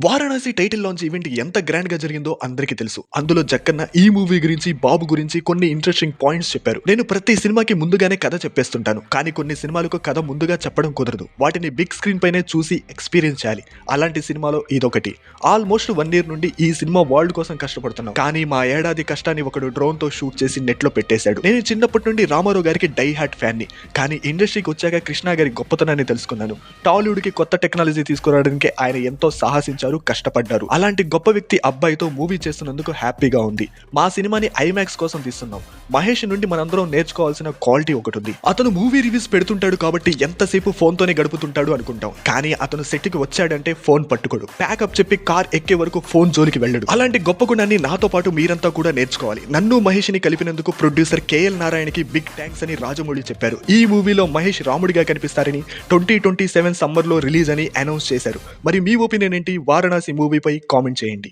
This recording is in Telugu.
వారణాసి టైటిల్ లాంచ్ ఈవెంట్ ఎంత గ్రాండ్ గా జరిగిందో అందరికీ తెలుసు. అందులో జక్కన్న ఈ మూవీ గురించి, బాబు గురించి కొన్ని ఇంట్రెస్టింగ్ పాయింట్స్ చెప్పారు. నేను ప్రతి సినిమాకి ముందుగానే కథ చెప్పేస్తుంటాను, కానీ కొన్ని సినిమాలకు కథ ముందుగా చెప్పడం కుదరదు. వాటిని బిగ్ స్క్రీన్ పైనే చూసి ఎక్స్పీరియన్స్ చేయాలి. అలాంటి సినిమాలో ఇదొకటి. ఆల్మోస్ట్ 1 year నుండి ఈ సినిమా వరల్డ్ కోసం కష్టపడుతున్నాం, కానీ మా ఏడాది కష్టాన్ని ఒకడు డ్రోన్ తో షూట్ చేసి నెట్ లో పెట్టేశాడు. నేను చిన్నప్పటి నుండి రామారావు గారికి డై హార్ట్ ఫ్యాన్ ని, కానీ ఇండస్ట్రీకి వచ్చాక కృష్ణ గారి గొప్పతనాన్ని తెలుసుకున్నాను. టాలీవుడ్ కి కొత్త టెక్నాలజీ తీసుకురావడానికి ఆయన ఎంతో సాహసించారు, కష్టపడ్డారు. అలాంటి గొప్ప వ్యక్తి అబ్బాయితో మూవీ చేస్తున్నందుకు హ్యాపీగా ఉంది. మా సినిమాని ఐమాక్స్ కోసం తీస్తున్నాం. మహేష్ నుండి మనందరం నేర్చుకోవాల్సిన క్వాలిటీ ఒకటి ఉంది. అతను మూవీ రివ్యూస్ పెడుతుంటాడు కాబట్టి ఎంతసేపు ఫోన్ తోనే గడుపుతుంటాడు అనుకుంటాం, కానీ అతను సెట్ కి వచ్చాడంటే ఫోన్ పట్టుకోడు. ప్యాకప్ చెప్పి కార్ ఎక్కే వరకు ఫోన్ జోలికి వెళ్ళడు. అలాంటి గొప్ప గుణాన్ని నాతో పాటు మీరంతా కూడా నేర్చుకోవాలి. నన్ను మహేష్ ని కలిపినందుకు ప్రొడ్యూసర్ కేఎల్ నారాయణకి బిగ్ థ్యాంక్స్ అని రాజమౌళి చెప్పారు. ఈ మూవీలో మహేష్ రాముడిగా కనిపిస్తారని 2027 సమ్మర్ లో రిలీజ్ అని అనౌన్స్ చేశారు. మరి మీ ఒపీనియన్ ఏంటి? వారణాసి మూవీపై కామెంట్ చేయండి.